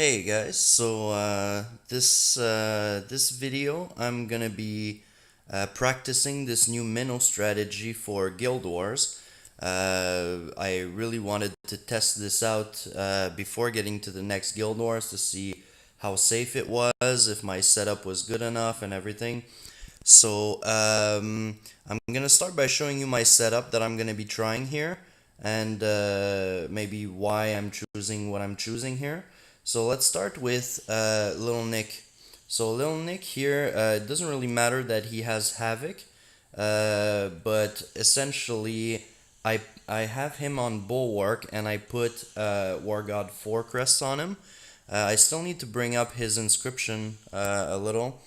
Hey guys, this video I'm gonna be practicing this new Mino strategy for Guild Wars. I really wanted to test this out before getting to the next Guild Wars to see how safe it was, if my setup was good enough and everything. I'm gonna start by showing you my setup that I'm gonna be trying here, and maybe why I'm choosing what I'm choosing here. So let's start with Little Nick. So Little Nick here, it doesn't really matter that he has Havoc, but essentially I have him on Bulwark and I put War God 4 crests on him. I still need to bring up his inscription a little.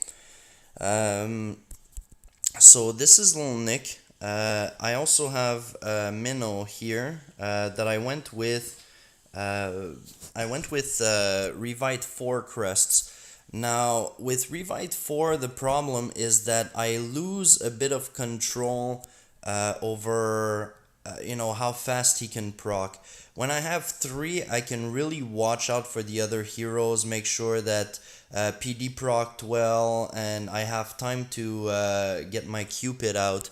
Um, so this is Little Nick. I also have Mino here that I went with. Revite 4 crests. Now with Revite 4, the problem is that I lose a bit of control over how fast he can proc. When I have 3, I can really watch out for the other heroes, make sure that PD procced well, and I have time to get my Cupid out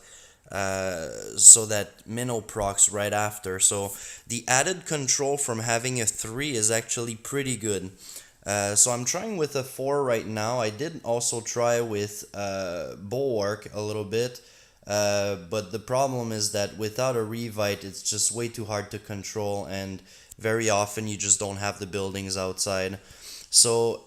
so that Minnow procs right after. So the added control from having a 3 is actually pretty good. So I'm trying with a 4 right now. I did also try with Bulwark a little bit, but the problem is that without a Revite, it's just way too hard to control, and very often you just don't have the buildings outside. So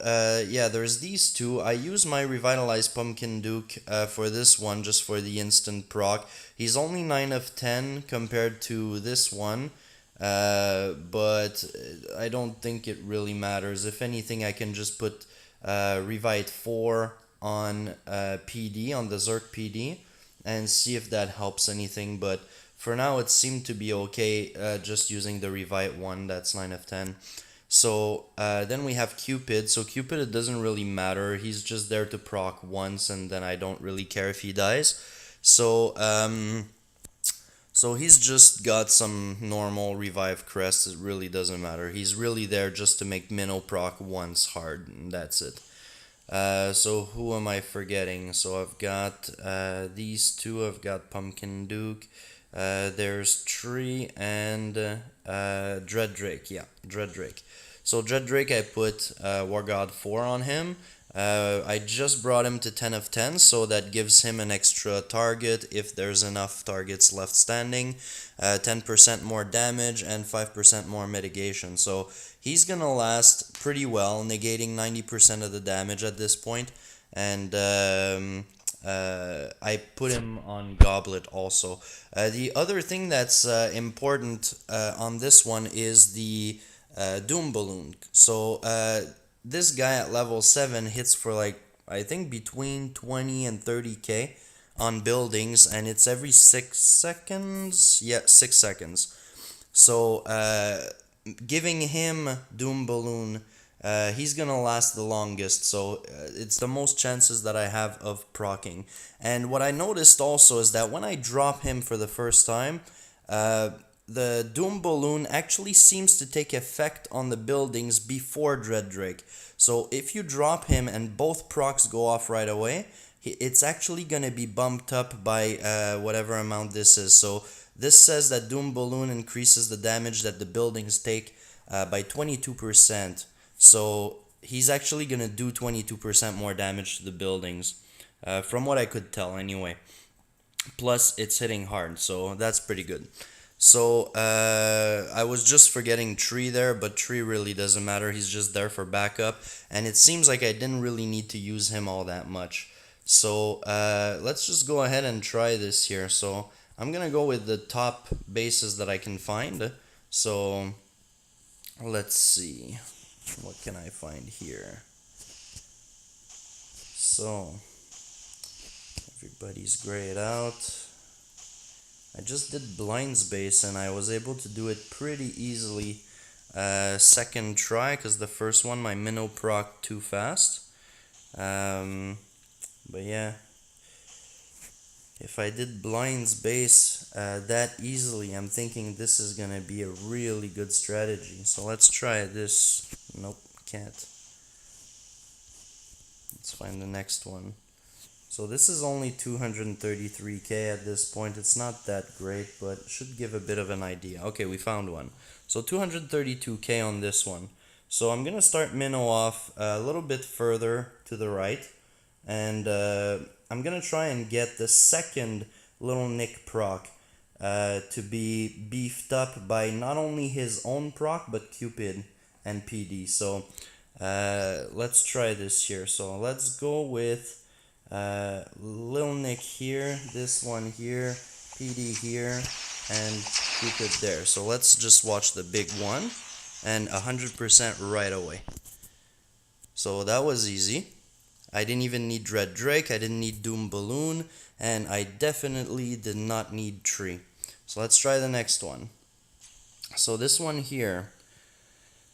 yeah, there's these two. I use my Revitalized Pumpkin Duke for this one, just for the instant proc. He's only 9 of 10 compared to this one, but I don't think it really matters. If anything, I can just put Revite 4 on PD, on the Zerk PD, and see if that helps anything. But for now, it seemed to be okay just using the Revite 1, that's 9 of 10. So then we have Cupid. So Cupid, it doesn't really matter. He's just there to proc once, and then I don't really care if he dies. So he's just got some normal revive crests. It really doesn't matter. He's really there just to make Minnow proc once hard, and that's it. So who am I forgetting? So I've got these two. I've got Pumpkin Duke. There's Tree and Dread Drake. Yeah, Dread Drake. So Dread Drake, I put War God 4 on him. I just brought him to 10 of 10, so that gives him an extra target if there's enough targets left standing. 10% more damage and 5% more mitigation. So he's gonna last pretty well, negating 90% of the damage at this point. And I put him on Goblet also. The other thing that's important on this one is the Doom Balloon. So this guy at level 7 hits for like, I think between 20 and 30k on buildings, and it's every 6 seconds. Yeah, 6 seconds. So giving him Doom Balloon, he's gonna last the longest, so it's the most chances that I have of proccing. And what I noticed also is that when I drop him for the first time, the Doom Balloon actually seems to take effect on the buildings before Dread Drake. So if you drop him and both procs go off right away, it's actually going to be bumped up by whatever amount this is. So this says that Doom Balloon increases the damage that the buildings take by 22%. So he's actually going to do 22% more damage to the buildings, from what I could tell anyway. Plus, it's hitting hard, so that's pretty good. So I was just forgetting Tree there, but Tree really doesn't matter. He's just there for backup, and it seems like I didn't really need to use him all that much. So let's just go ahead and try this here. So I'm gonna go with the top bases that I can find. So let's see, what can I find here? So everybody's grayed out. I just did Blind's base and I was able to do it pretty easily second try, because the first one my Minnow proc too fast. But yeah, if I did Blind's base that easily, I'm thinking this is gonna be a really good strategy. So let's try this. Nope, can't. Let's find the next one. So this is only 233k at this point. It's not that great, but should give a bit of an idea. Okay, we found one. So 232k on this one. So I'm gonna start Mino off a little bit further to the right, and I'm gonna try and get the second Little Nick proc to be beefed up by not only his own proc but Cupid and PD. So let's try this here. So let's go with Lil Nick here, this one here, PD here, and Cupid there. So let's just watch the big one and 100% right away. So that was easy. I didn't even need Dread Drake, I didn't need Doom Balloon, and I definitely did not need Tree. So let's try the next one. So this one here,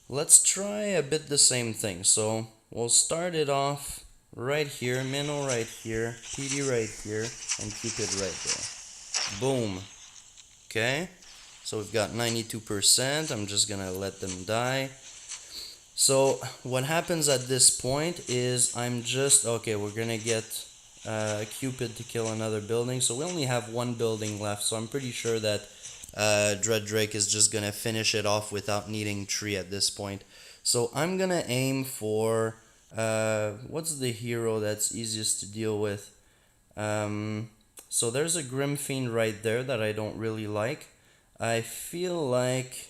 let's try a bit the same thing. So we'll start it off right here, Mino right here, PD right here, and Cupid right there. Boom. Okay, so we've got 92%. I'm just gonna let them die. So what happens at this point is okay, we're gonna get Cupid to kill another building. So we only have one building left, so I'm pretty sure that Dread Drake is just gonna finish it off without needing Tree at this point. So I'm gonna aim for what's the hero that's easiest to deal with? So there's a Grim Fiend right there that I don't really like. I feel like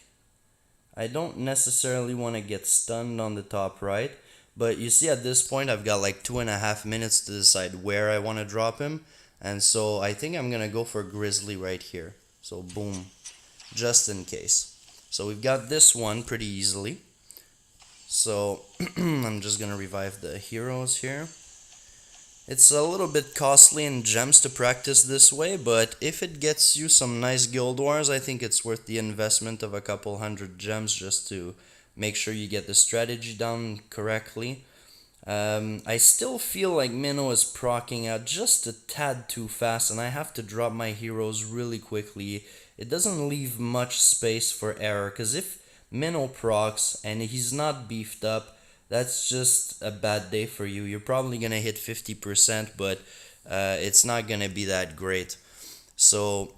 I don't necessarily want to get stunned on the top right, but you see at this point I've got like 2.5 minutes to decide where I want to drop him, and so I think I'm gonna go for Grizzly right here. So boom, just in case. So we've got this one pretty easily. So I'm just gonna revive the heroes here. It's a little bit costly in gems to practice this way, but if it gets you some nice guild wars, I think it's worth the investment of a couple hundred gems just to make sure you get the strategy down correctly. I still feel like Mino is proccing out just a tad too fast, and I have to drop my heroes really quickly. It doesn't leave much space for error, because if Mino procs and he's not beefed up, that's just a bad day for you. You're probably gonna hit 50%, but it's not gonna be that great. So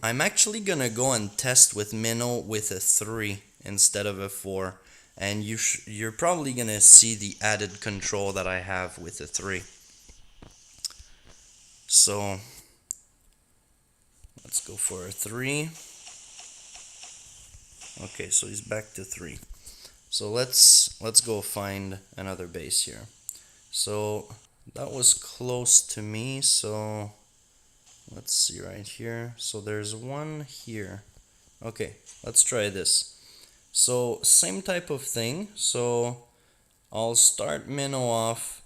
I'm actually gonna go and test with Mino with a 3 instead of a 4, and you're probably gonna see the added control that I have with a 3. So let's go for a 3. Okay, so he's back to 3. So let's go find another base here. So that was close to me, so let's see right here. So there's one here. Okay, let's try this. So same type of thing. So I'll start Mino off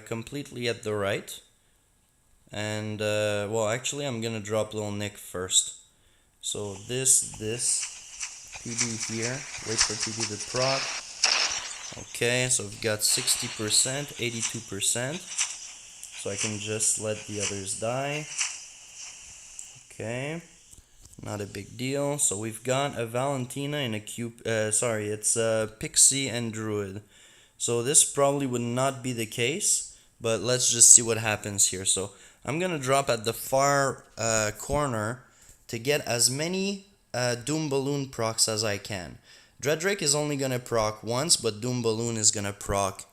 completely at the right. And well, actually I'm gonna drop Little Nick first. So this PD here, wait for PD to proc. Okay, so we've got 60%, 82%. So I can just let the others die. Okay, not a big deal. So we've got a Valentina and it's a Pixie and Druid. So this probably would not be the case, but let's just see what happens here. So I'm gonna drop at the far corner to get as many Doom Balloon procs as I can. Dread Drake is only gonna proc once, but Doom Balloon is gonna proc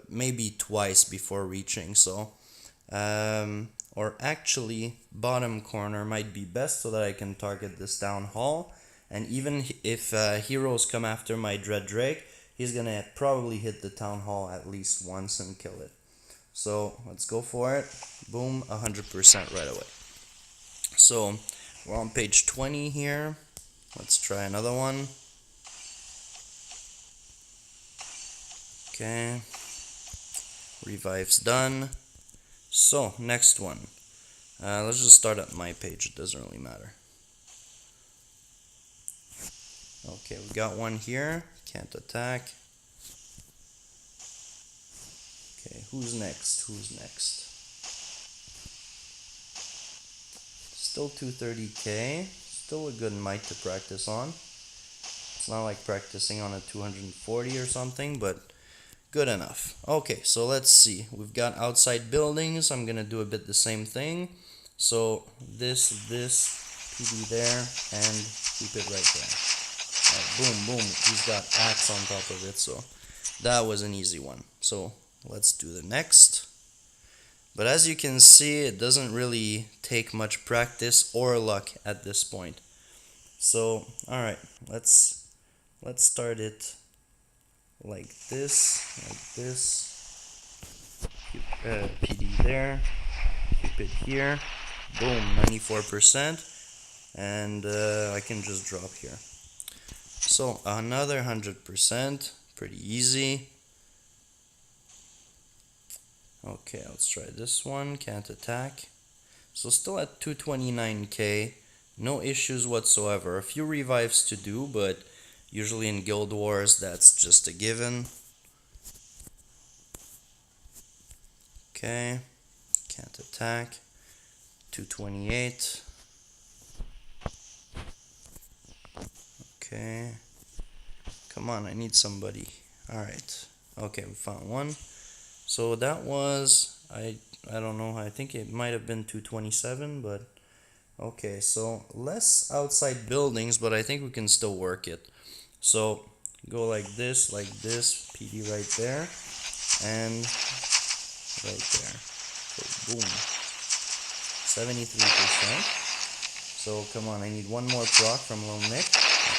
maybe twice before reaching. So, or actually, bottom corner might be best so that I can target this Town Hall. And even if heroes come after my Dread Drake, he's gonna probably hit the Town Hall at least once and kill it. So let's go for it. Boom, 100% right away. So we're on page 20 here. Let's try another one. Okay. Revive's done. So, next one. Let's just start at my page. It doesn't really matter. Okay, we got one here. Can't attack. Okay, who's next? Who's next? Still 230k. Still a good might to practice on. It's not like practicing on a 240 or something, but good enough. Okay, so let's see. We've got outside buildings. I'm gonna do a bit the same thing. So this, PD there, and keep it right there. Boom, boom. He's got axe on top of it, so that was an easy one. So let's do the next. But as you can see, it doesn't really take much practice or luck at this point. So, alright, let's start it like this. PD there, keep it here, boom, 94%, and I can just drop here. So another 100%, pretty easy. Okay, let's try this one, can't attack. So still at 229k, no issues whatsoever. A few revives to do, but usually in Guild Wars that's just a given. Okay, can't attack. 228. Okay, come on, I need somebody. Alright, okay, we found one. So that was, I don't know, I think it might have been 227, but okay, so less outside buildings, but I think we can still work it. So go like this, PD right there, and right there. So boom, 73%. So come on, I need one more proc from Lil Nick.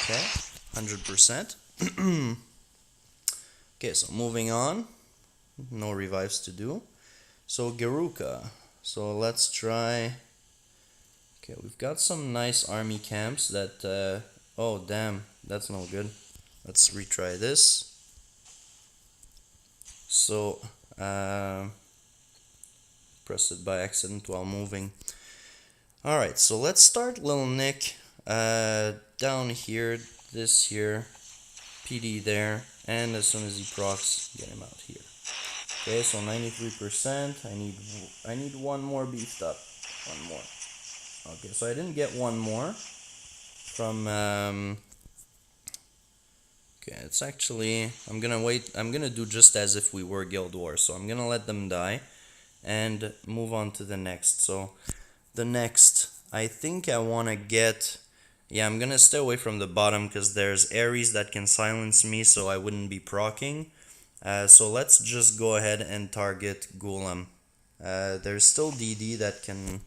Okay, 100%. Okay, so moving on. No revives to do. So Garuka. So let's try. Okay, we've got some nice army camps that. Oh damn, that's no good. Let's retry this. So press it by accident while moving. Alright, so let's start Lil Nick down here, this here, PD there, and as soon as he procs, get him out here. Okay, so 93%. I need one more beefed up. One more. Okay, so I didn't get one more from okay, it's actually I'm gonna wait. I'm gonna do just as if we were Guild Wars. So I'm gonna let them die and move on to the next. So the next, I think I wanna get. Yeah, I'm gonna stay away from the bottom because there's Ares that can silence me, so I wouldn't be proccing. So let's just go ahead and target Golem. There's still DD that can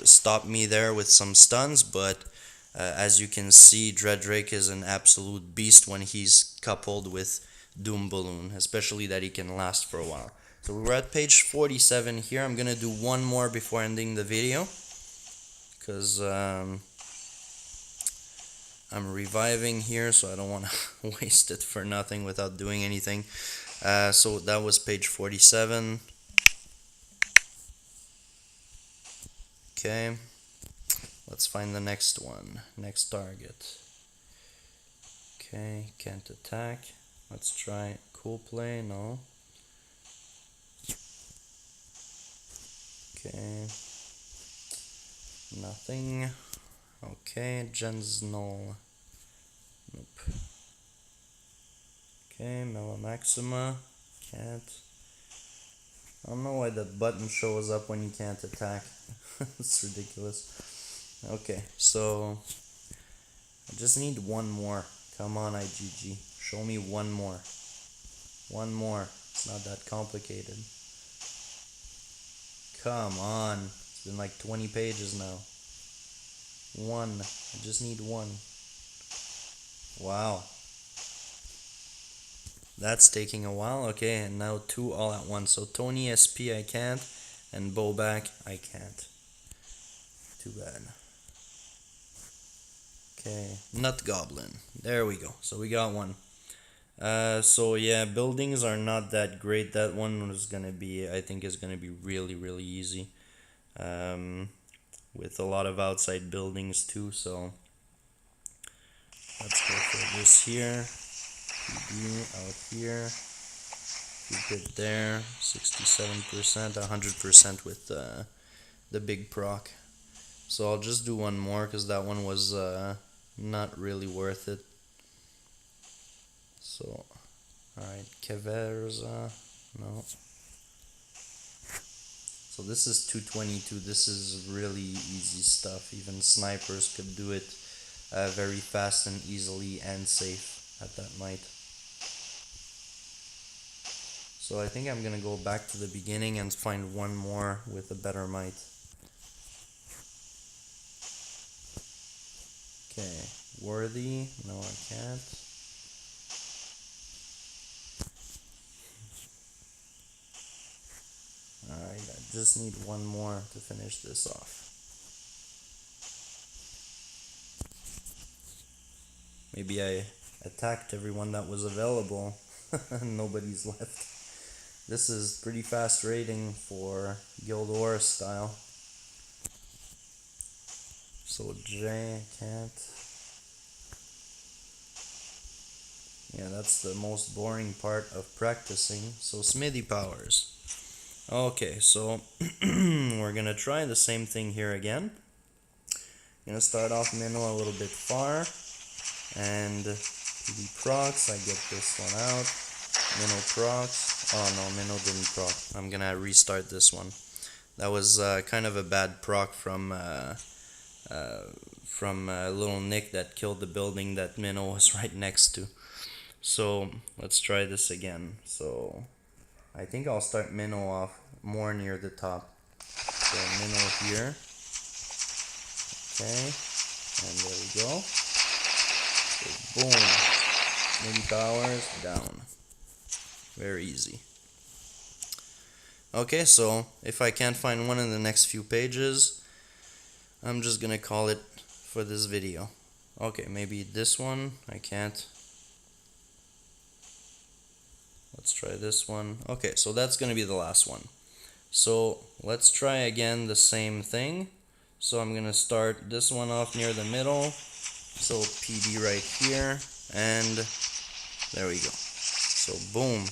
stop me there with some stuns, but as you can see, Dreadrake is an absolute beast when he's coupled with Doom Balloon, especially that he can last for a while. So we're at page 47 here. I'm gonna do one more before ending the video, because I'm reviving here, so I don't want to waste it for nothing without doing anything. So that was page 47. Okay, let's find the next one, next target. Okay, can't attack. Let's try cool play, no. Okay, nothing. Okay, Jen's null. Nope. Okay, Mela Maxima. Can't. I don't know why that button shows up when you can't attack. It's ridiculous. Okay, so I just need one more. Come on, IGG. Show me one more. One more. It's not that complicated. Come on. It's been like 20 pages now. One. I just need one. Wow. That's taking a while. Okay, and now two all at once. So Tony SP I can't, and Bowback I can't. Too bad. Okay, Nut Goblin. There we go. So we got one. So yeah, buildings are not that great. That one was gonna be, I think, is gonna be really, really easy. With a lot of outside buildings too. So let's go for this here. PD out here. Keep it there. 67%, 100% with the big proc. So I'll just do one more because that one was not really worth it. So, alright, Keverza, no. So this is 222, this is really easy stuff. Even snipers could do it very fast and easily and safe at that might. So I think I'm gonna go back to the beginning and find one more with a better might. Okay, worthy, no I can't. Alright, I just need one more to finish this off. Maybe I attacked everyone that was available and nobody's left. This is pretty fast rating for Guild Wars style. So J, can't. Yeah, that's the most boring part of practicing. So Smithy powers. Okay, so we're gonna try the same thing here again. Gonna start off Mino a little bit far, and PD procs, I get this one out. Mino procs, oh no, Mino didn't proc. I'm gonna restart this one. That was kind of a bad proc from little Nick that killed the building that Mino was right next to. So let's try this again. So I think I'll start Mino off more near the top. So Mino here. Okay, and there we go. So boom, mini powers down. Very easy. Okay, so if I can't find one in the next few pages, I'm just gonna call it for this video. Okay, maybe this one, I can't. Let's try this one. Okay, so that's gonna be the last one. So let's try again the same thing. So I'm gonna start this one off near the middle. So PD right here, and there we go. So boom,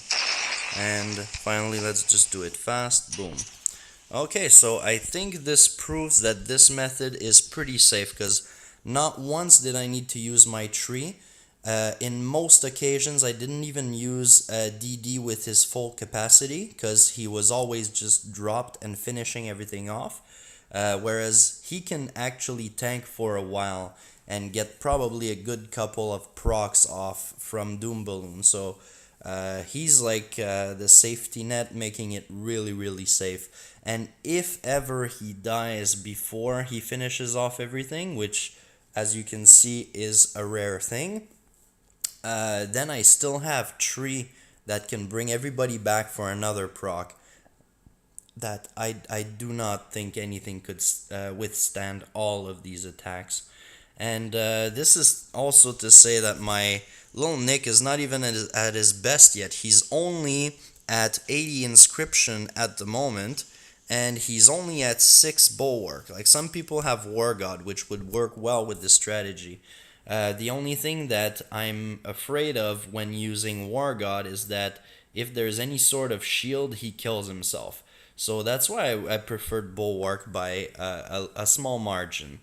and finally let's just do it fast. Boom. Okay, so I think this proves that this method is pretty safe, because not once did I need to use my tree. In most occasions I didn't even use DD with his full capacity, because he was always just dropped and finishing everything off, whereas he can actually tank for a while and get probably a good couple of procs off from Doom Balloon. So he's like the safety net, making it really safe. And if ever he dies before he finishes off everything, which as you can see is a rare thing, then I still have tree that can bring everybody back for another proc that I do not think anything could withstand all of these attacks. And this is also to say that my little Nick is not even at his best yet. He's only at 80 inscription at the moment, and he's only at 6 bulwark. Like, some people have War God, which would work well with this strategy. The only thing that I'm afraid of when using War God is that if there's any sort of shield, he kills himself. So that's why I preferred Bulwark by a small margin.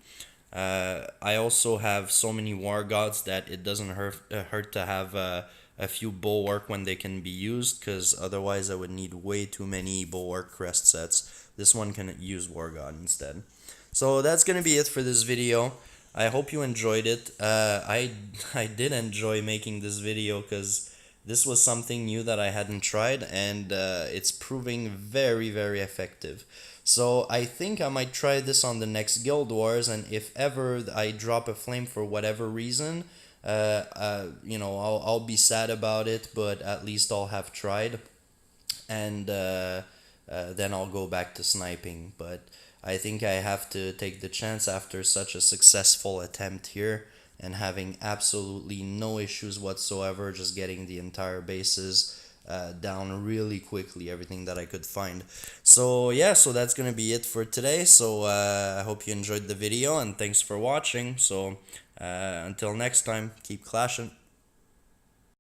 I also have so many War Gods that it doesn't hurt to have a few Bulwark when they can be used, because otherwise I would need way too many Bulwark crest sets. This one can use War God instead. So that's going to be it for this video. I hope you enjoyed it. I did enjoy making this video, because this was something new that I hadn't tried, and it's proving very effective. So I think I might try this on the next Guild Wars, and if ever I drop a flame for whatever reason, you know, I'll be sad about it, but at least I'll have tried, and then I'll go back to sniping. But I think I have to take the chance after such a successful attempt here, and having absolutely no issues whatsoever, just getting the entire bases down really quickly, everything that I could find. So yeah, so that's gonna be it for today. So I hope you enjoyed the video, and thanks for watching. So until next time, keep clashing.